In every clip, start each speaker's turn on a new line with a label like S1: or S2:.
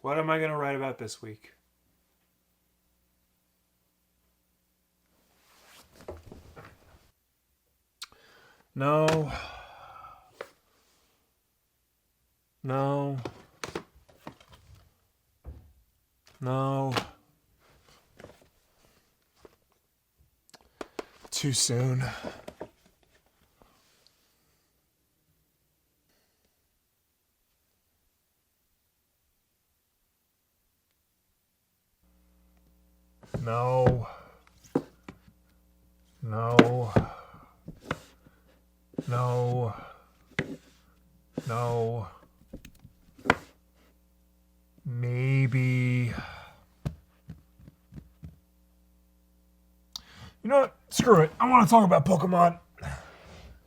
S1: What am I going to write about this week? No. No. No. Too soon. No. No. No. No. Maybe. You know what? Screw it. I want to talk about Pokemon.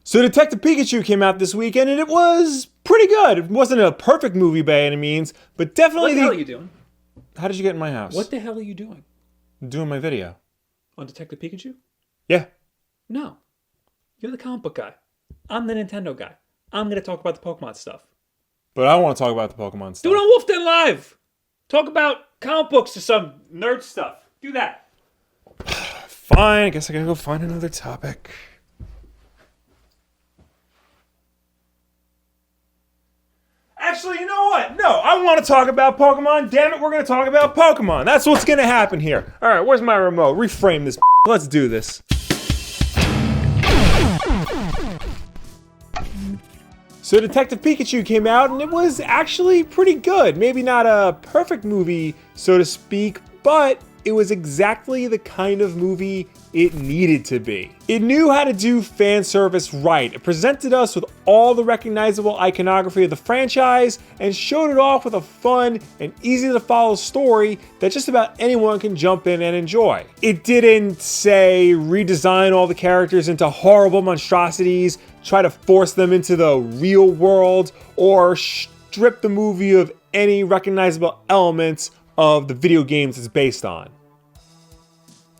S1: So Detective Pikachu came out this weekend, and it was pretty good. It wasn't a perfect movie by any means, but definitely...
S2: What the hell are you doing?
S1: How did you get in my house?
S2: What the hell are you doing?
S1: I'm doing my video.
S2: On Detective Pikachu?
S1: Yeah.
S2: No. You're the comic book guy. I'm the Nintendo guy. I'm going to talk about the Pokemon stuff.
S1: But I want to talk about the Pokemon stuff.
S2: Do it on Wulff Den Live! Talk about comic books or some nerd stuff. Do that.
S1: Fine, I guess I gotta go find another topic. Actually, you know what? No, I want to talk about Pokemon. Damn it, we're going to talk about Pokemon. That's what's going to happen here. All right, where's my remote? Reframe this. Let's do this. So Detective Pikachu came out, and it was actually pretty good. Maybe not a perfect movie, so to speak, but it was exactly the kind of movie it needed to be. It knew how to do fan service right. It presented us with all the recognizable iconography of the franchise and showed it off with a fun and easy to follow story that just about anyone can jump in and enjoy. It didn't, say, redesign all the characters into horrible monstrosities, try to force them into the real world, or strip the movie of any recognizable elements of the video games it's based on.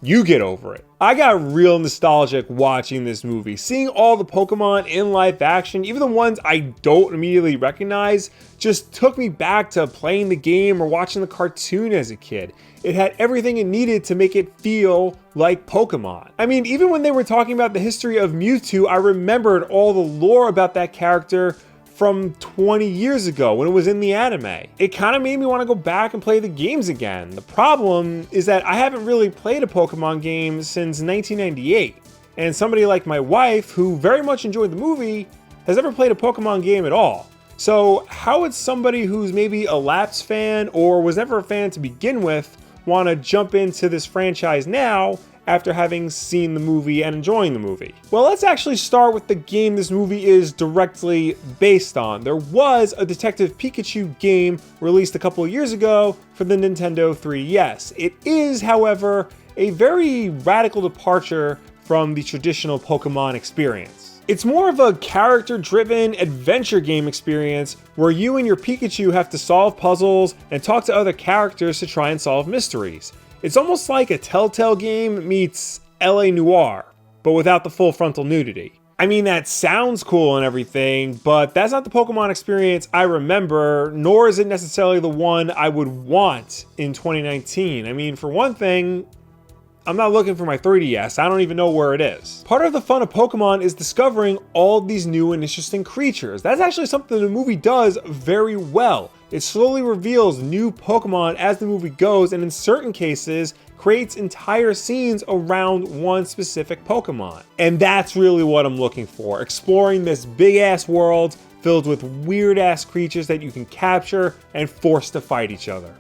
S1: You get over it. I got real nostalgic watching this movie. Seeing all the Pokemon in live action, even the ones I don't immediately recognize, just took me back to playing the game or watching the cartoon as a kid. It had everything it needed to make it feel like Pokemon. I mean, even when they were talking about the history of Mewtwo, I remembered all the lore about that character from 20 years ago when it was in the anime. It kind of made me want to go back and play the games again. The problem is that I haven't really played a Pokemon game since 1998. And somebody like my wife, who very much enjoyed the movie, has never played a Pokemon game at all. So how would somebody who's maybe a lapsed fan or was never a fan to begin with want to jump into this franchise now after having seen the movie and enjoying the movie? Well, let's actually start with the game this movie is directly based on. There was a Detective Pikachu game released a couple of years ago for the Nintendo 3DS. It is, however, a very radical departure from the traditional Pokemon experience. It's more of a character-driven adventure game experience where you and your Pikachu have to solve puzzles and talk to other characters to try and solve mysteries. It's almost like a Telltale game meets LA Noire, but without the full frontal nudity. I mean, that sounds cool and everything, but that's not the Pokemon experience I remember, nor is it necessarily the one I would want in 2019. I mean, for one thing, I'm not looking for my 3DS. I don't even know where it is. Part of the fun of Pokemon is discovering all these new and interesting creatures. That's actually something the movie does very well. It slowly reveals new Pokemon as the movie goes, and in certain cases, creates entire scenes around one specific Pokemon. And that's really what I'm looking for. Exploring this big-ass world filled with weird-ass creatures that you can capture and force to fight each other.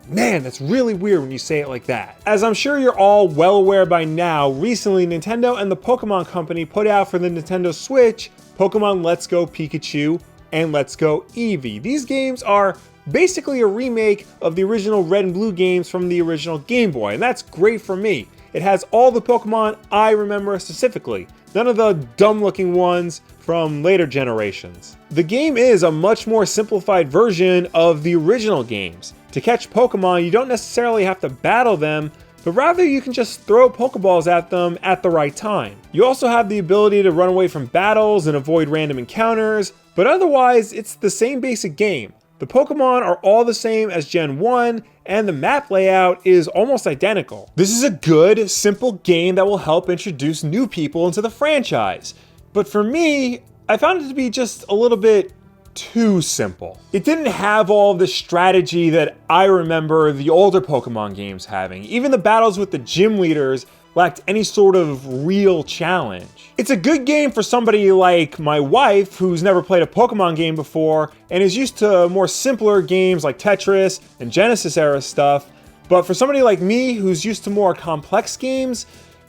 S1: Man, that's really weird when you say it like that. As I'm sure you're all well aware by now, recently Nintendo and the Pokemon Company put out for the Nintendo Switch Pokemon Let's Go Pikachu and Let's Go Eevee. These games are basically a remake of the original Red and Blue games from the original Game Boy, and that's great for me. It has all the Pokemon I remember specifically, none of the dumb-looking ones from later generations. The game is a much more simplified version of the original games. To catch Pokemon, you don't necessarily have to battle them, but rather you can just throw Pokeballs at them at the right time. You also have the ability to run away from battles and avoid random encounters, but otherwise it's the same basic game. The Pokemon are all the same as Gen 1, and the map layout is almost identical. This is a good, simple game that will help introduce new people into the franchise. But for me, I found it to be just a little bit too simple. It didn't have all the strategy that I remember the older Pokemon games having. Even the battles with the gym leaders lacked any sort of real challenge. It's a good game for somebody like my wife who's never played a Pokemon game before and is used to more simpler games like Tetris and Genesis era stuff, but for somebody like me who's used to more complex games,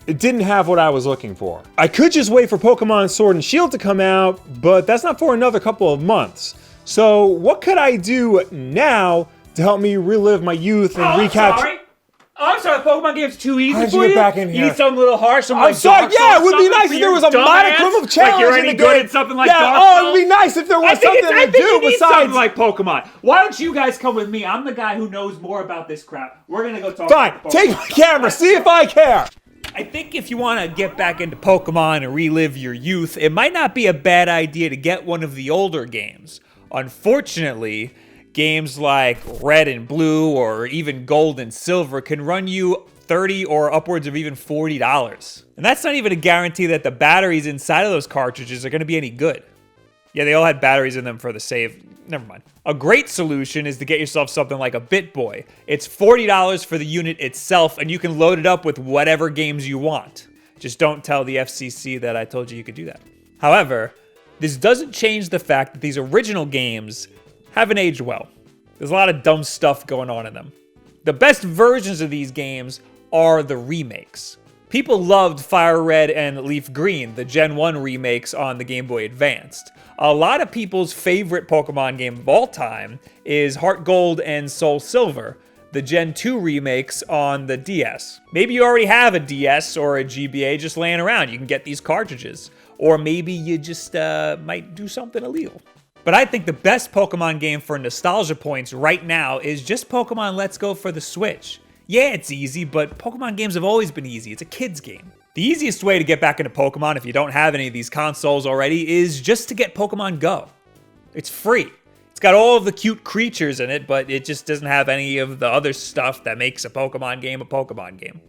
S1: it didn't have what I was looking for. I could just wait for Pokemon Sword and Shield to come out, but that's not for another couple of months. So what could I do now to help me relive my youth and recapture...
S2: I'm sorry, Pokemon game's too easy
S1: How'd
S2: for
S1: you
S2: you?
S1: get back in here?
S2: You need something a little harsh, something
S1: I'm
S2: like
S1: sorry,
S2: Dark
S1: yeah,
S2: Souls
S1: it would be
S2: something
S1: nice
S2: for
S1: if there
S2: your
S1: was a modicum
S2: dumbass?
S1: of challenge
S2: Like you're
S1: in
S2: any
S1: the
S2: good
S1: game.
S2: at something like
S1: Yeah,
S2: Dark
S1: oh,
S2: Souls?
S1: it'd be nice if there was something
S2: I
S1: to
S2: think
S1: do
S2: you need
S1: besides...
S2: something like Pokemon. Why don't you guys come with me? I'm the guy who knows more about this crap. We're gonna go talk
S1: Fine,
S2: about Pokemon.
S1: take my camera, see if I care.
S2: I think if you want to get back into Pokemon and relive your youth, it might not be a bad idea to get one of the older games. Unfortunately, games like Red and Blue or even Gold and Silver can run you $30 or upwards of even $40. And that's not even a guarantee that the batteries inside of those cartridges are going to be any good. Yeah, they all had batteries in them for the save. Never mind. A great solution is to get yourself something like a BitBoy. It's $40 for the unit itself, and you can load it up with whatever games you want. Just don't tell the FCC that I told you could do that. However, this doesn't change the fact that these original games haven't aged well. There's a lot of dumb stuff going on in them. The best versions of these games are the remakes. People loved Fire Red and Leaf Green, the Gen 1 remakes on the Game Boy Advanced. A lot of people's favorite Pokemon game of all time is Heart Gold and Soul Silver, the Gen 2 remakes on the DS. Maybe you already have a DS or a GBA just laying around. You can get these cartridges. Or maybe you just might do something illegal. But I think the best Pokemon game for nostalgia points right now is just Pokemon Let's Go for the Switch. Yeah, it's easy, but Pokemon games have always been easy. It's a kid's game. The easiest way to get back into Pokemon if you don't have any of these consoles already is just to get Pokemon Go. It's free. It's got all of the cute creatures in it, but it just doesn't have any of the other stuff that makes a Pokemon game a Pokemon game.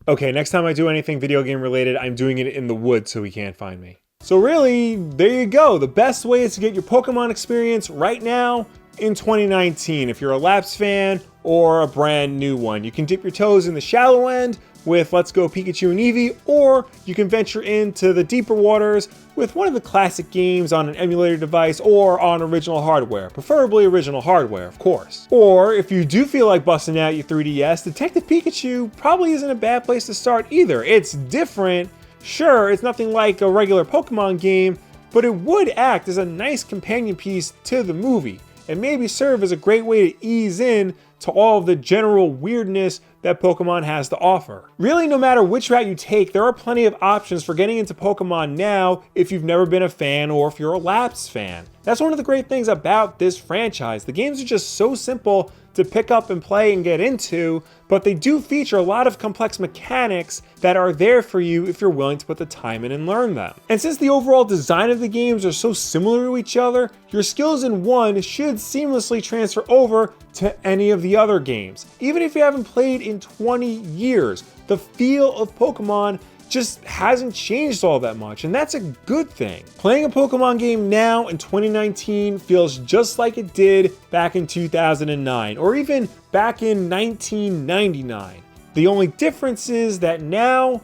S1: Okay, next time I do anything video game related, I'm doing it in the woods so he can't find me. So really, there you go. The best way is to get your Pokemon experience right now in 2019 if you're a lapsed fan or a brand new one. You can dip your toes in the shallow end with Let's Go Pikachu and Eevee, or you can venture into the deeper waters with one of the classic games on an emulator device or on original hardware, preferably original hardware, of course. Or if you do feel like busting out your 3DS, Detective Pikachu probably isn't a bad place to start either. It's different. Sure, it's nothing like a regular Pokemon game, but it would act as a nice companion piece to the movie, and maybe serve as a great way to ease in to all of the general weirdness that Pokemon has to offer. Really, no matter which route you take, there are plenty of options for getting into Pokemon now if you've never been a fan or if you're a lapsed fan. That's one of the great things about this franchise. The games are just so simple to pick up and play and get into, but they do feature a lot of complex mechanics that are there for you if you're willing to put the time in and learn them. And since the overall design of the games are so similar to each other, your skills in one should seamlessly transfer over to any of the other games. Even if you haven't played in 20 years, the feel of Pokemon just hasn't changed all that much, and that's a good thing. Playing a Pokemon game now in 2019 feels just like it did back in 2009, or even back in 1999. The only difference is that now,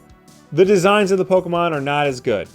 S1: the designs of the Pokemon are not as good.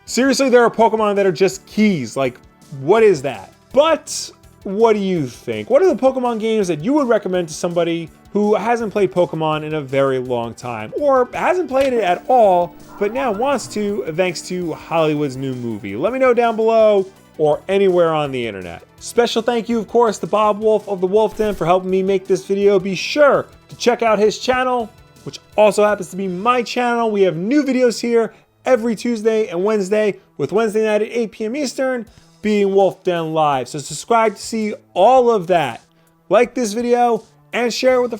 S1: Seriously, there are Pokemon that are just keys, like, what is that? But, what do you think? What are the Pokemon games that you would recommend to somebody who hasn't played Pokemon in a very long time, or hasn't played it at all, but now wants to thanks to Hollywood's new movie? Let me know down below or anywhere on the internet. Special thank you, of course, to Bob Wulff of the Wulff Den for helping me make this video. Be sure to check out his channel, which also happens to be my channel. We have new videos here every Tuesday and Wednesday, with Wednesday night at 8 p.m. Eastern being Wulff Den Live. So subscribe to see all of that. Like this video, and share it with a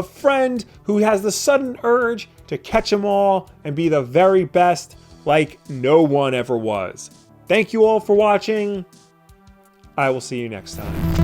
S1: friend who has the sudden urge to catch them all and be the very best like no one ever was. Thank you all for watching. I will see you next time.